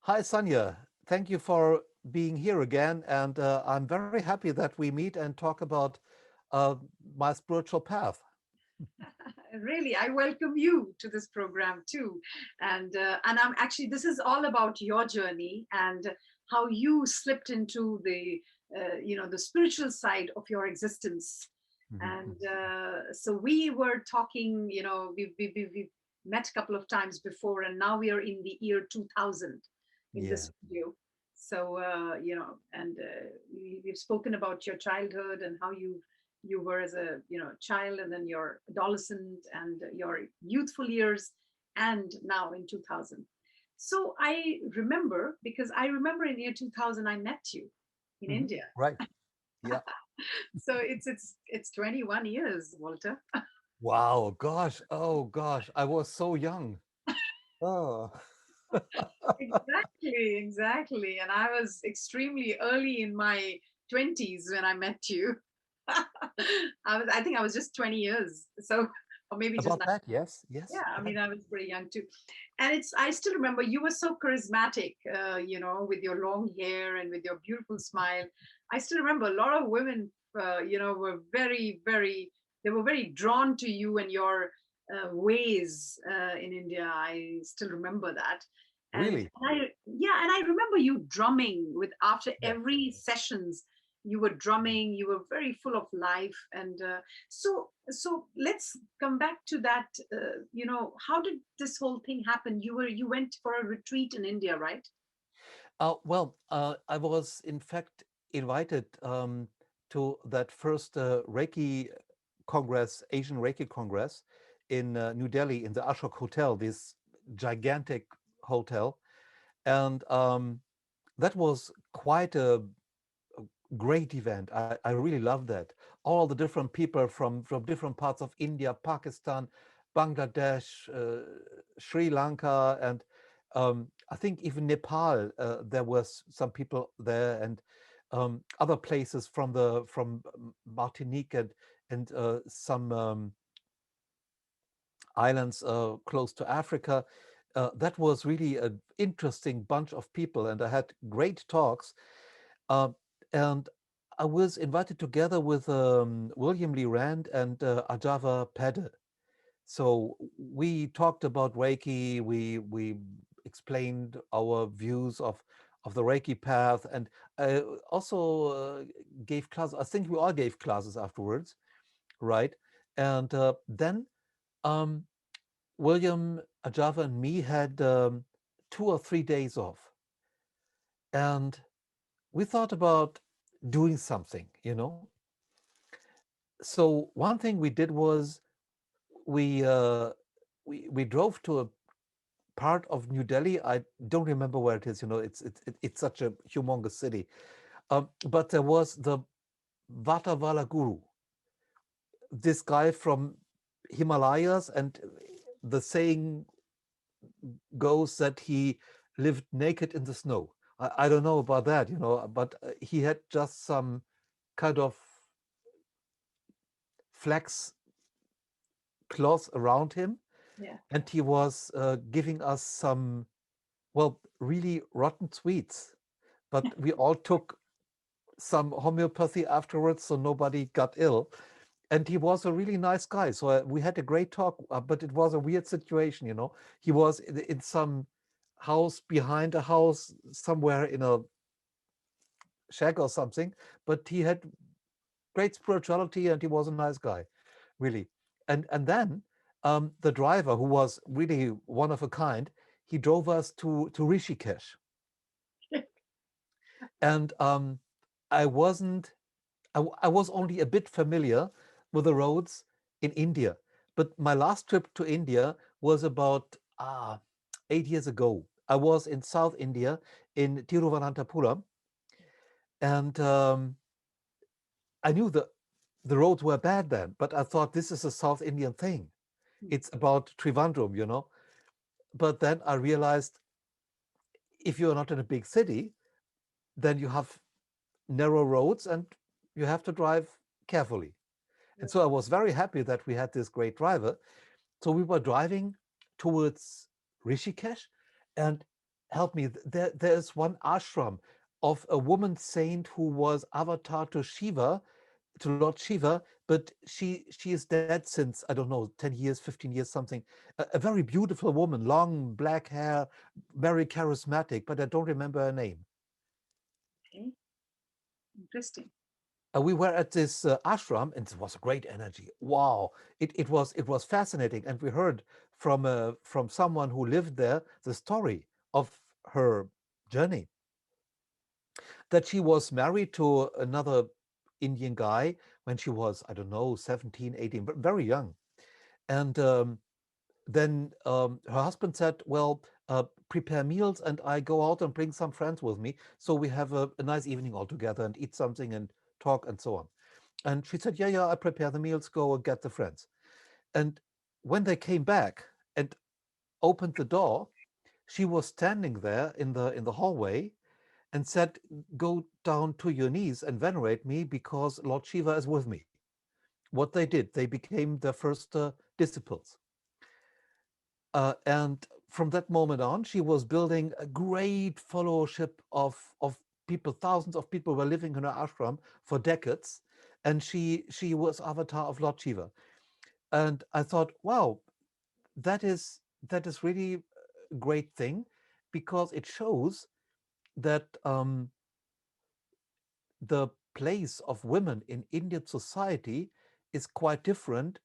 Hi, Sanya. Thank you for being here again. And I'm very happy that we meet and talk about uh, my spiritual path. Really, I welcome you to this program too, and I'm actually this is all about your journey and how you slipped into the spiritual side of your existence. Mhm, And mhm. so we were talking, we met a couple of times before, and now we are in the year 2000 in Yeah. this studio. So we've spoken about your childhood and how you were as a child, and then your adolescent and your youthful years, and now in 2000. So I remember, because I remember in year 2000 I met you in Mhm. India. Right. Yeah. So it's 21 years, Walter. Wow. Gosh. Oh, gosh. I was so young. Oh. Exactly, and I was extremely early in my 20s when I met you. I think I was just 20 years, so or maybe just. About that, yes. Yes. Yeah, I Right. mean, I was pretty young too. And I still remember you were so charismatic, with your long hair and with your beautiful smile. I still remember a lot of women, were they were very drawn to you and your ways in India. I still remember that. Really? And I remember you drumming with after Yeah. every sessions. You were drumming. You were very full of life, and so let's come back to that. How did this whole thing happen? You went for a retreat in India, right? I was in fact invited to that first Reiki Congress, Asian Reiki Congress in New Delhi in the Ashok Hotel, this gigantic hotel. And that was quite a great event. I really loved that. All the different people from different parts of India, Pakistan, Bangladesh, Sri Lanka, and I think even Nepal. There was some people there, and other places from Martinique and some islands close to Africa. That was really an interesting bunch of people, and I had great talks. Uh, and I was invited together with William Lee Rand and Ajava Pede. So we talked about Reiki. We explained our views of the Reiki path, and I also gave classes. I think we all gave classes afterwards, right? And then um, William, Ajava, and me had 2 or 3 days off, and we thought about doing something. So one thing we did was we uh, we drove to a part of New Delhi. I don't remember where it is. It's such a humongous city. But there was the Vatavala Guru, this guy from Himalayas, and the saying goes that he lived naked in the snow. I don't know about that, but he had just some kind of flax cloth around him, Yeah. and he was giving us some, well, really rotten sweets. But we all took some homeopathy afterwards, so nobody got ill. And he was a really nice guy. So we had a great talk, but it was a weird situation. He was in some house behind a house somewhere in a shack or something, but he had great spirituality and he was a nice guy, really. And then the driver, who was really one of a kind, he drove us to Rishikesh. And I wasn't, I was only a bit familiar with the roads in India. But my last trip to India was about 8 years ago. I was in South India, in Tiruvananthapuram, and I knew the roads were bad then, but I thought this is a South Indian thing. It's about Trivandrum. But then I realized if you're not in a big city, then you have narrow roads and you have to drive carefully. And so I was very happy that we had this great driver. So we were driving towards Rishikesh, and help me. There's one ashram of a woman saint who was avatar to Shiva, to Lord Shiva, but she is dead since, I don't know, 10 years, 15 years, something. A very beautiful woman, long black hair, very charismatic, but I don't remember her name. Okay, interesting. We were at this ashram, and it was a great energy. Wow, it was fascinating, and we heard from someone who lived there the story of her journey, that she was married to another Indian guy when she was, I don't know, 17, 18, very young. And then her husband said, well, prepare meals and I go out and bring some friends with me. So we have a nice evening all together and eat something and talk and so on. And she said, yeah, yeah, I prepare the meals, go and get the friends. And when they came back and opened the door, she was standing there in the hallway and said, go down to your knees and venerate me because Lord Shiva is with me. What they did, they became their first disciples. And from that moment on, she was building a great fellowship of people. Thousands of people were living in her ashram for decades. And she was avatar of Lord Shiva. And I thought, wow, that is really a great thing, because it shows that the place of women in Indian society is quite different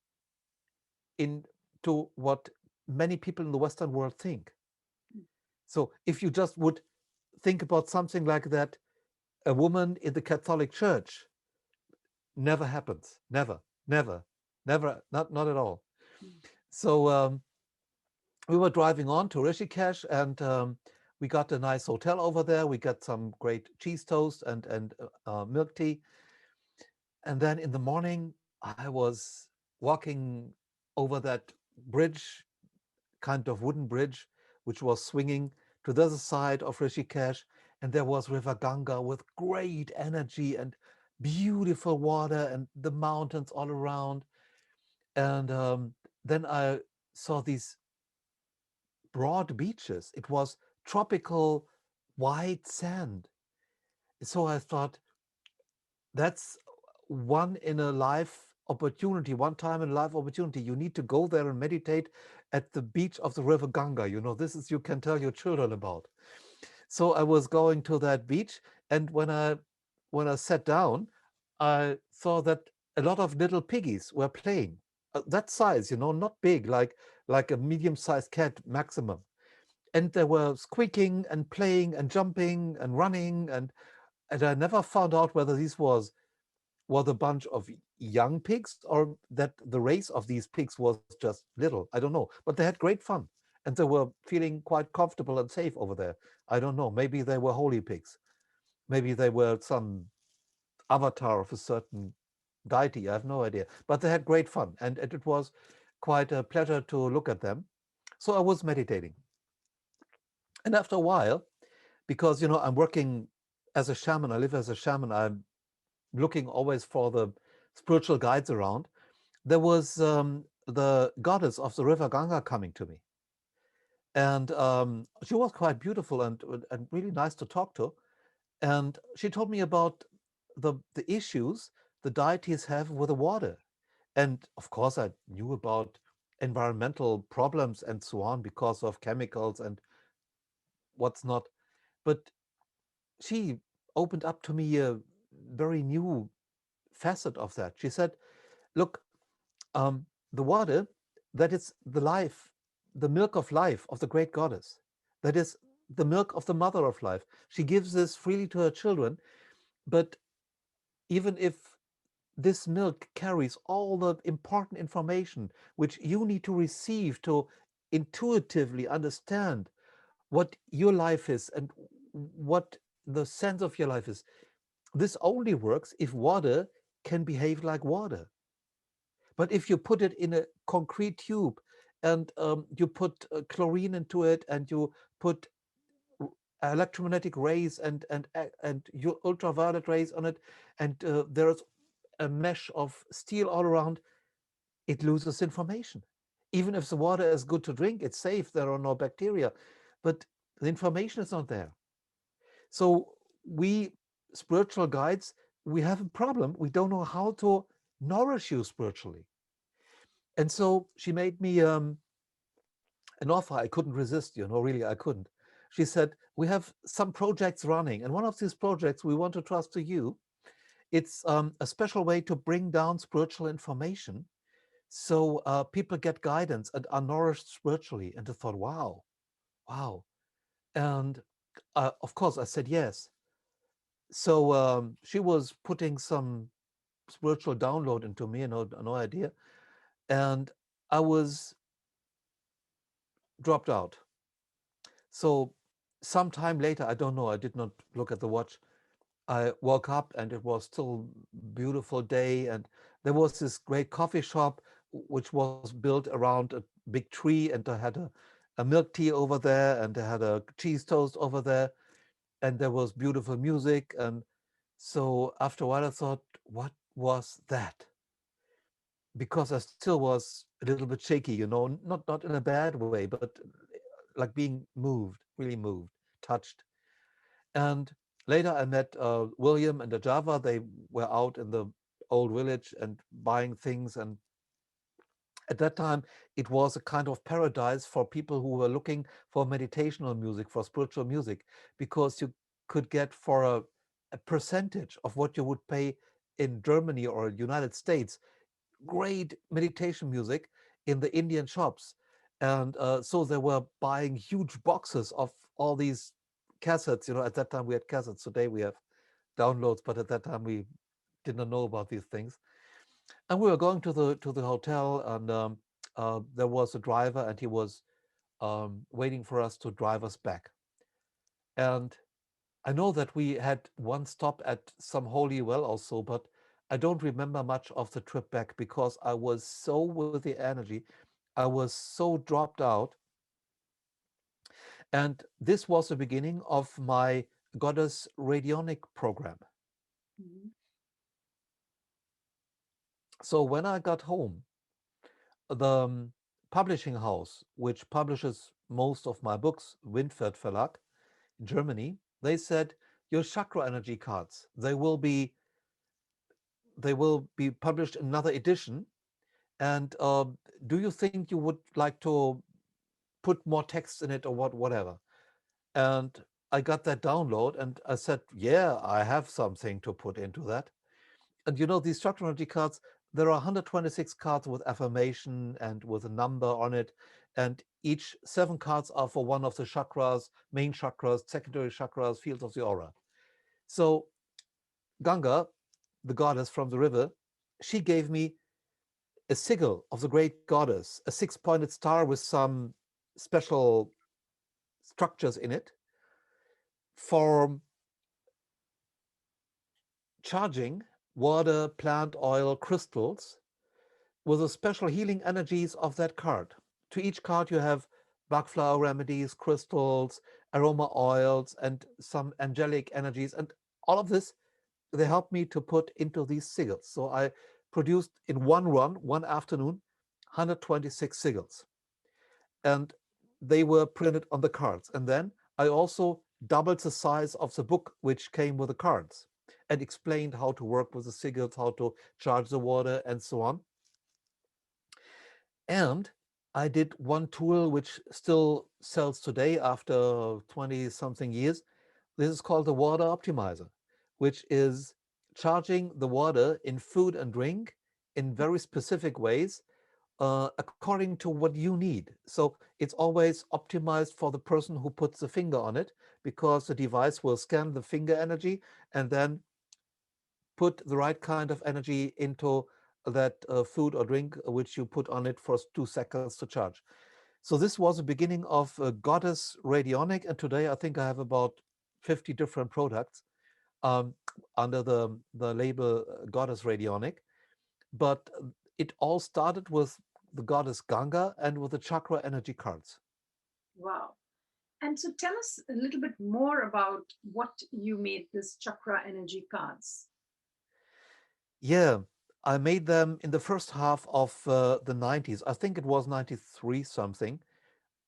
in to what many people in the Western world think. So if you just would think about something like that, a woman in the Catholic Church never happens. Never, never, never, not at all. Mm. So we were driving on to Rishikesh, and we got a nice hotel over there. We got some great cheese toast and milk tea. And then in the morning, I was walking over that bridge, kind of wooden bridge, which was swinging to the other side of Rishikesh. And there was River Ganga with great energy and beautiful water and the mountains all around. And then I saw these broad beaches. It was tropical white sand. So I thought, that's one in a life opportunity, one time in a life opportunity. You need to go there and meditate at the beach of the river Ganga. This is, you can tell your children about. So I was going to that beach, and when I sat down, I saw that a lot of little piggies were playing. That size, not big, like a medium-sized cat maximum. And they were squeaking and playing and jumping and running, and I never found out whether these was a bunch of young pigs, or that the race of these pigs was just little. I don't know. But they had great fun, and they were feeling quite comfortable and safe over there. I don't know. Maybe they were holy pigs. Maybe they were some avatar of a certain deity. I have no idea. But they had great fun, and it was quite a pleasure to look at them. So I was meditating. And after a while, because I'm working as a shaman, I live as a shaman, I'm looking always for the spiritual guides around. There was the goddess of the river Ganga coming to me, and she was quite beautiful and really nice to talk to. And she told me about the issues the deities have with the water. And of course, I knew about environmental problems and so on because of chemicals and what's not. But she opened up to me a very new facet of that. She said, look, the water, that is the life, the milk of life of the great goddess. That is the milk of the mother of life. She gives this freely to her children, but even if this milk carries all the important information which you need to receive to intuitively understand what your life is and what the sense of your life is, this only works if water can behave like water. But if you put it in a concrete tube and you put chlorine into it, and you put electromagnetic rays and your ultraviolet rays on it, and there's a mesh of steel all around, it loses information. Even if the water is good to drink, it's safe, there are no bacteria. But The information is not there. So we spiritual guides, we have a problem. We don't know how to nourish you spiritually. And so she made me an offer I couldn't resist, really, I couldn't. She said, we have some projects running, and one of these projects we want to trust to you. It's a special way to bring down spiritual information so people get guidance and are nourished spiritually. And I thought, wow, wow. And of course, I said yes. So she was putting some spiritual download into me, no idea. And I was dropped out. So sometime later, I don't know, I did not look at the watch. I woke up and it was still beautiful day, and there was this great coffee shop which was built around a big tree, and I had a milk tea over there, and I had a cheese toast over there, and there was beautiful music. And so after a while I thought, what was that? Because I still was a little bit shaky, not in a bad way, but like being moved, really moved, touched. And later I met William and Ajava. They were out in the old village and buying things. And at that time, it was a kind of paradise for people who were looking for meditational music, for spiritual music, because you could get for a percentage of what you would pay in Germany or United States, great meditation music in the Indian shops. And so they were buying huge boxes of all these cassettes. At that time we had cassettes. Today we have downloads, but at that time we did not know about these things. And we were going to the hotel, and there was a driver, and he was waiting for us to drive us back. And I know that we had one stop at some holy well also, but I don't remember much of the trip back because I was so with the energy. I was so dropped out. And this was the beginning of my Goddess Radionic program. Mhm. So when I got home, the publishing house, which publishes most of my books, Windfeld Verlag in Germany, they said, your chakra energy cards, they will be published in another edition. And do you think you would like to put more text in it or whatever? And I got that download and I said, yeah, I have something to put into that. And these chakra energy cards, there are 126 cards with affirmation and with a number on it. And each 7 cards are for one of the chakras, main chakras, secondary chakras, fields of the aura. So Ganga, the goddess from the river, she gave me a sigil of the great goddess, a 6-pointed star with some special structures in it for charging water, plant oil, crystals with the special healing energies of that card. To each card, you have bug flower remedies, crystals, aroma oils, and some angelic energies. And all of this, they helped me to put into these sigils. So I produced in one run, one afternoon, 126 sigils. And they were printed on the cards. And then I also doubled the size of the book which came with the cards and explained how to work with the sigils, how to charge the water, and so on. And I did one tool which still sells today after 20 something years. This is called the Water Optimizer, which is charging the water in food and drink in very specific ways according to what you need. So it's always optimized for the person who puts the finger on it, because the device will scan the finger energy and then put the right kind of energy into that food or drink which you put on it for 2 seconds to charge. So this was the beginning of Goddess Radionic, and today I think I have about 50 different products um, under the label Goddess Radionic. But it all started with the goddess Ganga and with the chakra energy cards. Wow. And so tell us a little bit more about what you made this chakra energy cards. Yeah, I made them in the first half of the 90s. I think it was 93 something.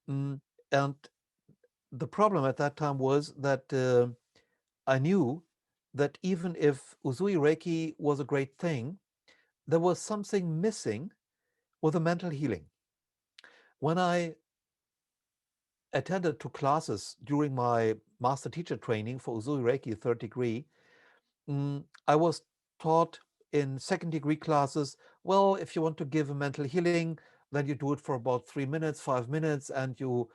Mm, and the problem at that time was that I knew that even if Uzui Reiki was a great thing, there was something missing with the mental healing. When I attended to classes during my master teacher training for Uzui Reiki third degree, I was taught in second degree classes, well, if you want to give a mental healing, then you do it for about 3 minutes, 5 minutes, and you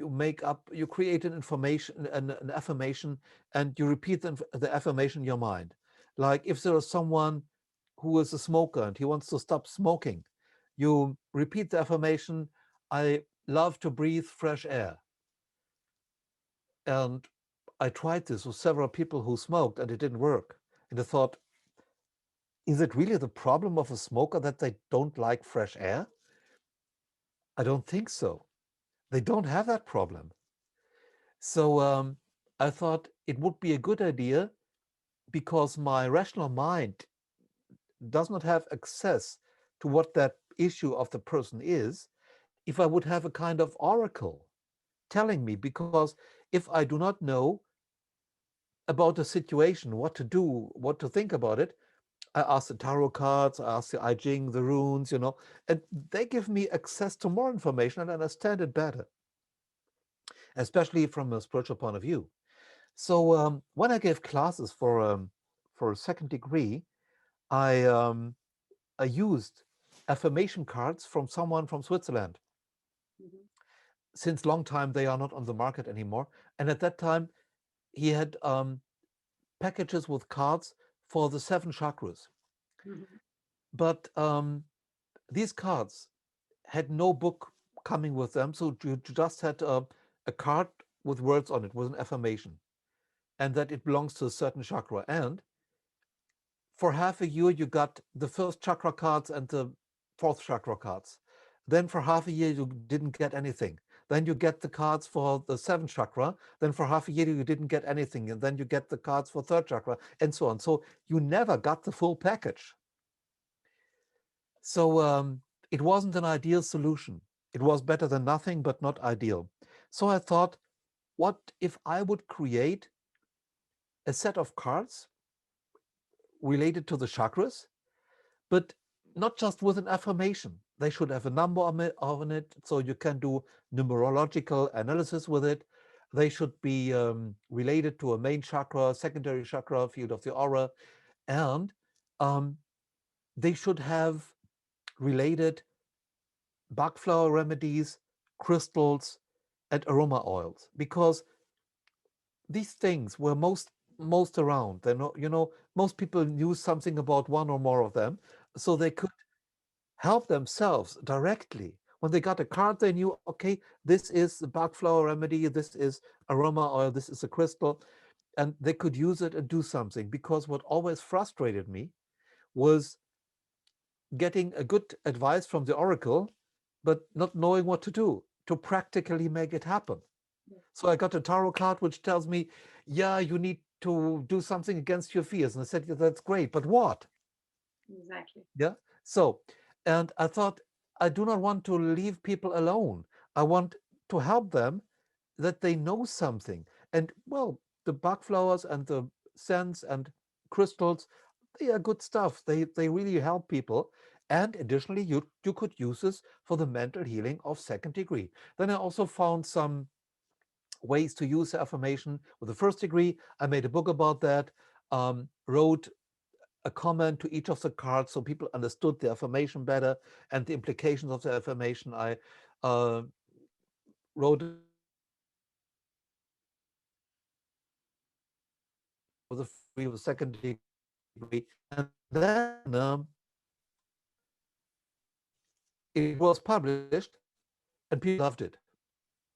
make up, you create an information, an affirmation, and you repeat the affirmation in your mind. Like if there is someone who is a smoker and he wants to stop smoking, you repeat the affirmation, I love to breathe fresh air. And I tried this with several people who smoked and it didn't work. And I thought, is it really the problem of a smoker that they don't like fresh air? I don't think so. They don't have that problem. So I thought it would be a good idea because my rational mind does not have access to what that issue of the person is. If I would have a kind of oracle telling me, because if I do not know about a situation, what to do, what to think about it, I ask the tarot cards, I ask the I Ching, the runes, and they give me access to more information and understand it better, especially from a spiritual point of view. So when I gave classes for a second degree, I I used affirmation cards from someone from Switzerland. Mhm. Since long time they are not on the market anymore, and at that time he had packages with cards for the seven chakras. Mhm. But these cards had no book coming with them, so you just had a card with words on it, with an affirmation, and that it belongs to a certain chakra. And for half a year, you got the first chakra cards and the fourth chakra cards. Then for half a year, you didn't get anything. Then you get the cards for the seventh chakra. Then for half a year, you didn't get anything. And then you get the cards for third chakra, and so on. So you never got the full package. So it wasn't an ideal solution. It was better than nothing, but not ideal. So I thought, what if I would create a set of cards related to the chakras, but not just with an affirmation? They should have a number on it, so you can do numerological analysis with it. They should be related to a main chakra, secondary chakra, field of the aura, and um, they should have related bug flower remedies, crystals, and aroma oils, because these things were most around. They're not, most people knew something about one or more of them, so they could help themselves directly. When they got a card, they knew, okay, this is the bug flower remedy, this is aroma oil, this is a crystal, and they could use it and do something. Because what always frustrated me was getting a good advice from the oracle, but not knowing what to do to practically make it happen. Yeah, So I got a tarot card which tells me, yeah, you need to do something against your fears. And I said, yeah, that's great, but what? exactly. Yeah. So, and I thought, I do not want to leave people alone. I want to help them that they know something. And well, the bug flowers and the scents and crystals, they are good stuff. They really help people. And additionally, you could use this for the mental healing of second degree. Then I also found some ways to use the affirmation with the first degree. I made a book about that, wrote a comment to each of the cards so people understood the affirmation better and the implications of the affirmation. I uh, wrote a with the first degree, with the second degree, and then it was published and people loved it.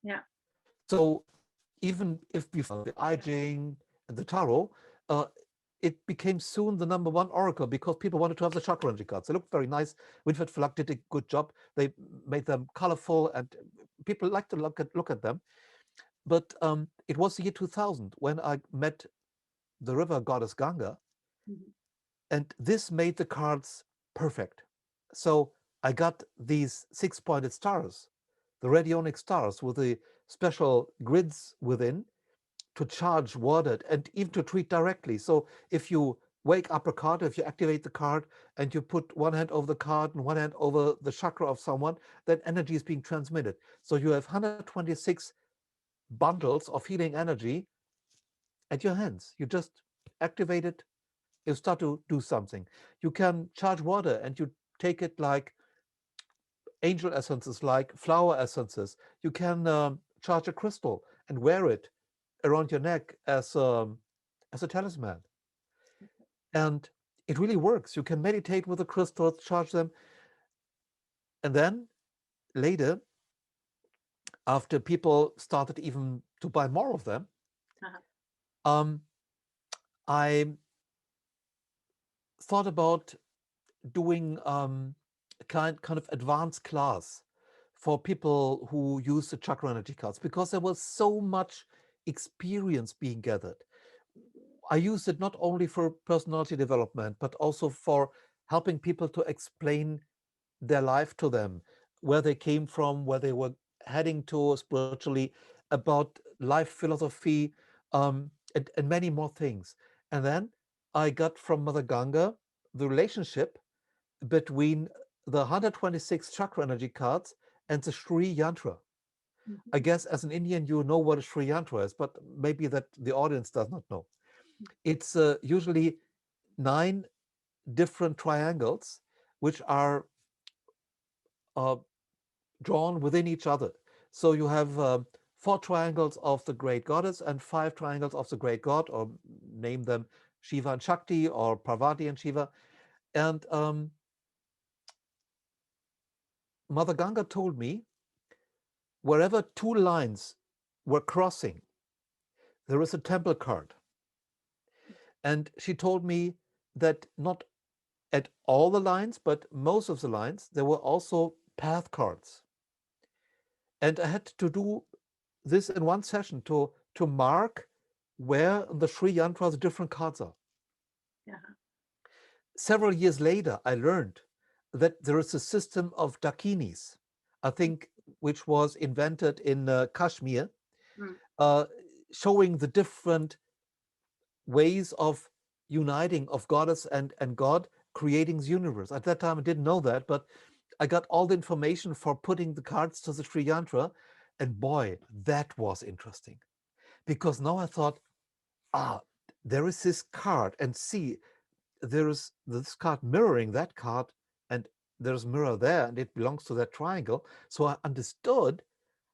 Yeah. So even if before the I Ching and the tarot, uh, it became soon the number one oracle because people wanted to have the chakra energy cards. They looked very nice. Winfried Flack did a good job. They made them colorful, and people like to look at them. But it was the year 2000 when I met the river goddess Ganga, Mhm. and this made the cards perfect. So I got these six-pointed stars, the radionic stars with the special grids within to charge water and even to treat directly. So if you wake up a card, if you activate the card and you put one hand over the card and one hand over the chakra of someone, that energy is being transmitted. So you have 126 bundles of healing energy at your hands. You just activate it, you start to do something. You can charge water and you take it like angel essences, like flower essences. You can charge a crystal and wear it around your neck as a talisman. And it really works. You can meditate with the crystals, charge them, and then later, after people started even to buy more of them, Uh-huh. um, I thought about doing a kind of advanced class for people who use the chakra energy cards because there was so much experience being gathered. I used it not only for personality development, but also for helping people to explain their life to them, where they came from, where they were heading to spiritually, about life philosophy, and many more things. And then I got from Mother Ganga the relationship between the 126 chakra energy cards and the Sri Yantra. I Mhm. guess as an Indian, you know what a Sri Yantra is, but maybe that the audience does not know. It's usually 9 different triangles which are uh, drawn within each other. So you have 4 triangles of the great goddess and 5 triangles of the great god, or name them Shiva and Shakti or Parvati and Shiva. And Mother Ganga told me wherever 2 lines were crossing, there is a temple card. And she told me that not at all the lines, but most of the lines, there were also path cards. And I had to do this in one session to mark where in the Sri Yantras different cards are. Uh-huh. Several years later, I learned that there is a system of dakinis, I think, which was invented in Kashmir, Mm. uh, showing the different ways of uniting of goddess and God creating the universe. At that time, I didn't know that, but I got all the information for putting the cards to the Sri Yantra, and boy, that was interesting because now I thought, ah, there is this card, and see, there is this card mirroring that card, and there's mirror there, and it belongs to that triangle. So I understood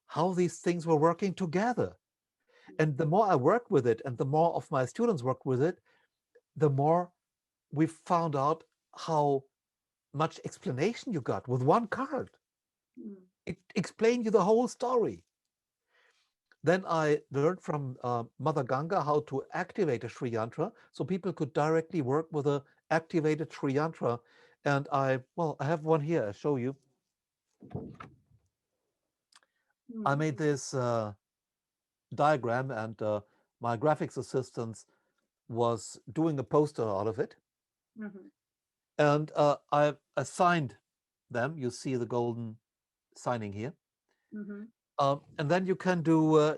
how these things were working together. And the more I worked with it, and the more of my students worked with it, the more we found out how much explanation you got with one card. Mm. It explained you the whole story. Then I learned from Mother Ganga how to activate a Sri Yantra so people could directly work with a activated Sri Yantra. And I have one here. I'll show you. I Mm. made this diagram, and my graphics assistant was doing a poster out of it. Mhm. And I assigned them. You see the golden signing here. Mhm. And then you can do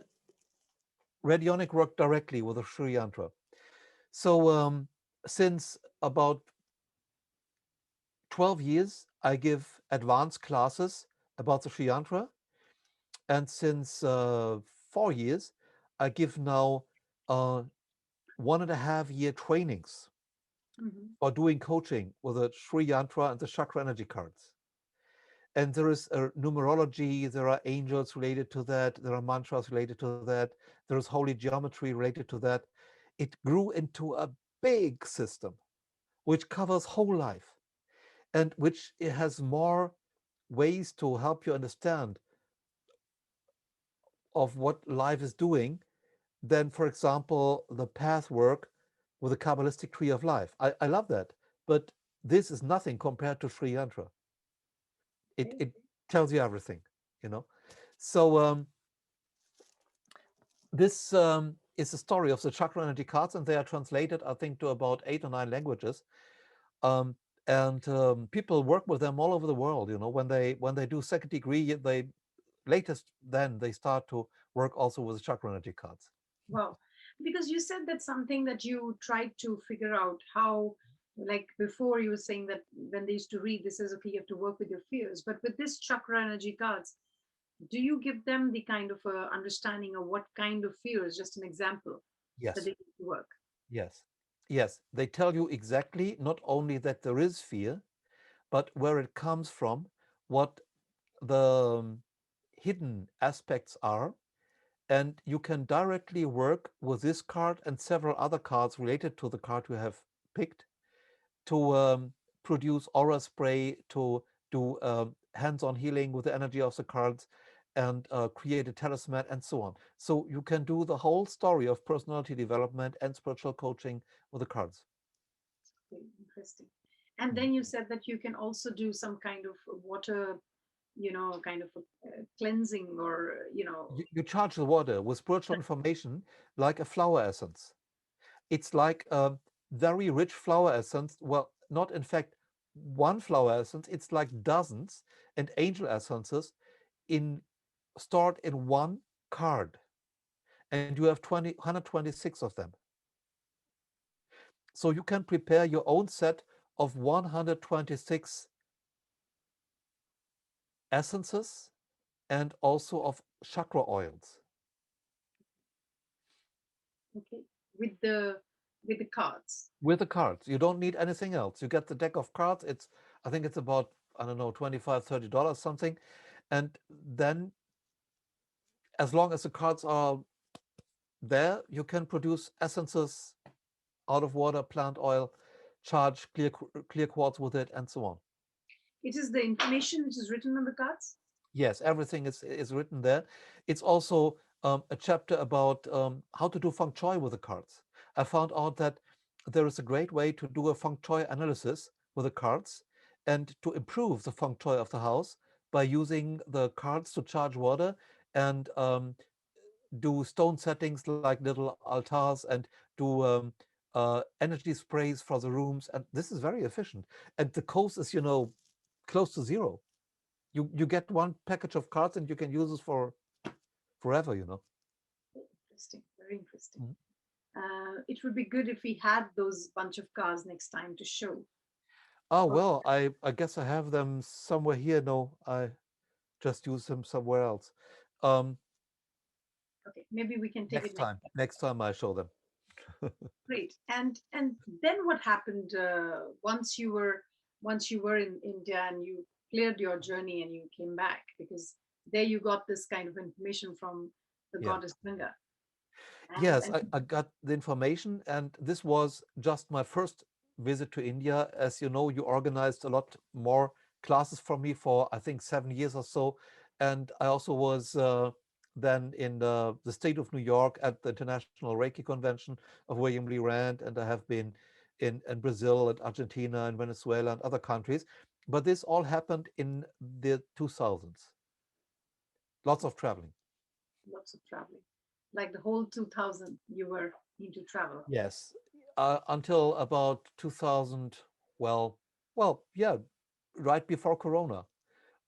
radionic work directly with a Sri Yantra. So since about 12 years, I give advanced classes about the Sri Yantra. And since 4 years, I give now 1.5 year trainings Mhm. for doing coaching with the Sri Yantra and the Chakra Energy Cards. And there is a numerology, there are angels related to that, there are mantras related to that, there is holy geometry related to that. It grew into a big system which covers whole life and which it has more ways to help you understand of what life is doing than, for example, the path work with the Kabbalistic tree of life. I love that. But this is nothing compared to Sri Yantra. It, Okay. it tells you everything, you know. So this is the story of the chakra energy cards, and they are translated, I think, to about 8 or 9 languages. Um, and people work with them all over the world. You know, when they do second degree, they latest then they start to work also with chakra energy cards. Wow. Because you said that's something that you tried to figure out how, like before you were saying that when they used to read, this is okay, you have to work with your fears. But with this chakra energy cards, do you give them the kind of understanding of what kind of fears, just an example, that Yes, they need to work? yes, yes. They tell you exactly not only that there is fear, but where it comes from, what the hidden aspects are, and you can directly work with this card and several other cards related to the card you have picked to produce aura spray, to do hands-on healing with the energy of the cards, and create a talisman and so on. So you can do the whole story of personality development and spiritual coaching with the cards. Okay, interesting. And Mm. then you said that you can also do some kind of water, kind of a cleansing or, You charge the water with spiritual information like a flower essence. It's like a very rich flower essence. Well, not in fact one flower essence, it's like dozens and angel essences in stored in one card. And you have 126 of them. So you can prepare your own set of 126 essences and also of chakra oils okay, with the cards. with the cards. You don't need anything else. You get the deck of cards. I think it's about, I don't know, 25, $30 something. And then as long as the cards are there, you can produce essences out of water, plant oil, charge clear quartz with it, and so on. It is the information which is written on the cards. Yes, everything is written there. It's also a chapter about how to do feng shui with the cards. I found out that there is a great way to do a feng shui analysis with the cards and to improve the feng shui of the house by using the cards to charge water and do stone settings like little altars and do energy sprays for the rooms. And this is very efficient. And the cost is, close to zero. You get one package of cards and you can use it for forever. Interesting, very interesting. Mhm. It would be good if we had those bunch of cards next time to show. Oh, Oh, well, I guess I have them somewhere here. No, I just use them somewhere else. Um, okay, maybe we can take next it next time, time. next time I show them. Great. And then what happened once you were in India and you cleared your journey and you came back because there you got this kind of information from the Yeah. goddess Ganga. And Yes, and I got the information, and this was just my first visit to India. As you know, you organized a lot more classes for me for, I think, 7 years or so. And I also was then in the state of New York at the International Reiki Convention of William Lee Rand, and I have been in Brazil and Argentina and Venezuela and other countries. But this all happened in the 2000s. Lots of traveling. lots of traveling. Like the whole 2000 you were into travel. Yes, until about 2000. Well, yeah, right before Corona,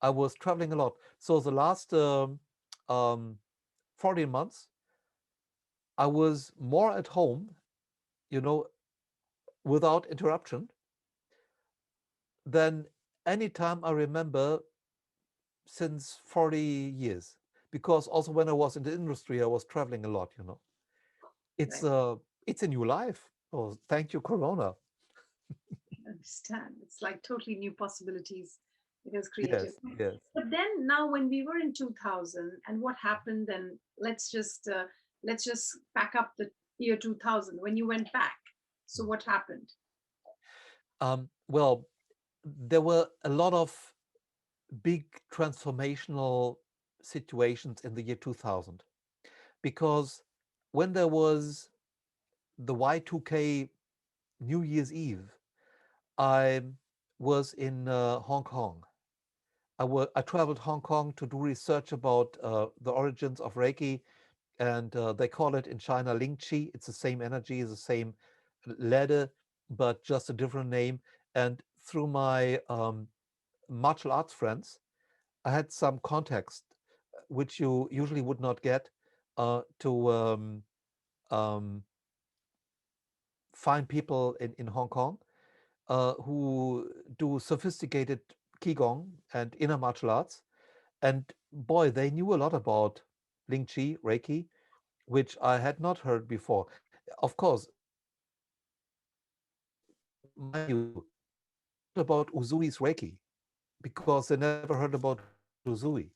I was traveling a lot. So the last um, 14 months, I was more at home, you know, without interruption than any time I remember since 40 years. Because also when I was in the industry, I was traveling a lot. It's Right. uh, it's a new life. Oh, thank you, Corona. I understand. It's like totally new possibilities it has created. Yes, yes. But then now when we were in 2000 and what happened then let's just pack up the year 2000 when you went back. So what happened? Well, there were a lot of big transformational situations in the year 2000 because when there was the Y2K New Year's Eve, I was in Hong Kong. I traveled Hong Kong to do research about the origins of Reiki, and they call it in China Ling Chi. It's the same energy, the same ladder, but just a different name. And through my martial arts friends, I had some context which you usually would not get. to um, find people in Hong Kong who do sophisticated qigong and inner martial arts. And boy, they knew a lot about Ling Chi, Reiki, which I had not heard before. Of course, mind you, about Uzui's Reiki because they never heard about Uzui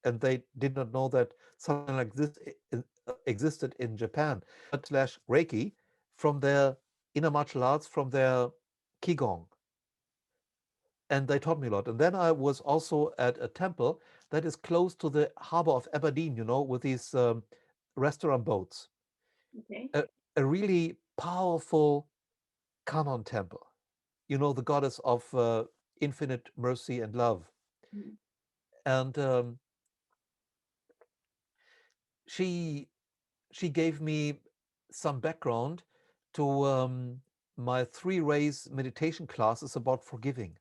and they did not know that something like this existed in Japan. Slash Reiki from their inner martial arts, from their qigong, and they taught me a lot. And then I was also at a temple that is close to the harbor of Aberdeen, with these restaurant boats. Okay. A, a really powerful Kanon temple. The goddess of infinite mercy and love. Mm. And she she gave me some background to my three rays meditation classes about forgiving.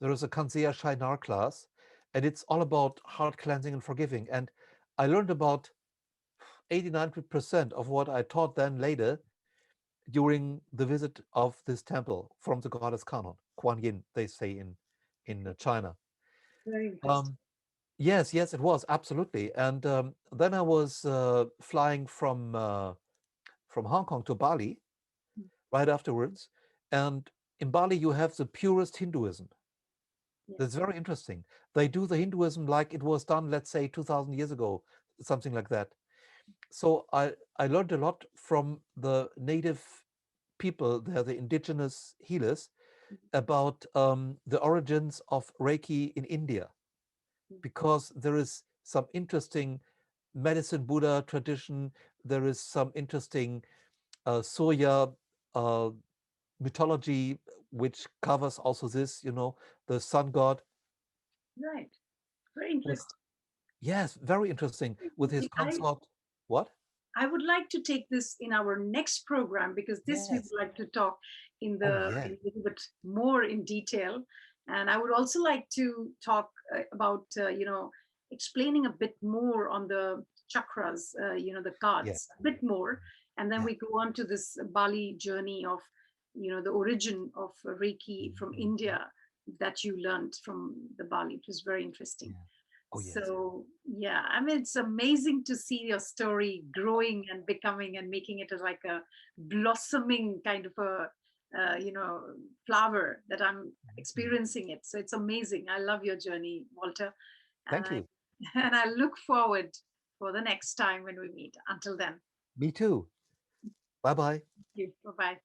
There is a Kanzeya Shinar class, and it's all about heart cleansing and forgiving. And I learned about 89% of what I taught then later during the visit of this temple from the goddess Kanon, Kuan Yin, they say in China. Very interesting. Um, yes, yes, it was absolutely. And then I was flying from Hong Kong to Bali Mm. right afterwards. And in Bali, you have the purest Hinduism. Yeah. That's very interesting. They do the Hinduism like it was done, let's say, 2000 years ago, something like that. So I learned a lot from the native people, they're the indigenous healers, about the origins of Reiki in India, Mm. because there is some interesting medicine Buddha tradition. There is some interesting Surya uh, mythology, which covers also this, the sun god Right. Very with, interesting. yes, very interesting, Very with his interesting. consort. What? I would like to take this in our next program because this we Yes. would like to talk Oh, yeah. in a little bit more in detail, and I would also like to talk about explaining a bit more on the chakras, the Yeah. cards, a bit more, and then Yeah. we go on to this Bali journey of the origin of Reiki from India that you learned from the Bali. It was very interesting. Yeah. Oh, yes. So yeah, I mean, it's amazing to see your story growing and becoming and making it as like a blossoming kind of a flower that I'm Mhm. experiencing it. So it's amazing. I love your journey, Walter, and Thank I you. and I look forward for the next time when we meet. Until then, Me too. Bye bye. thank you. Bye bye.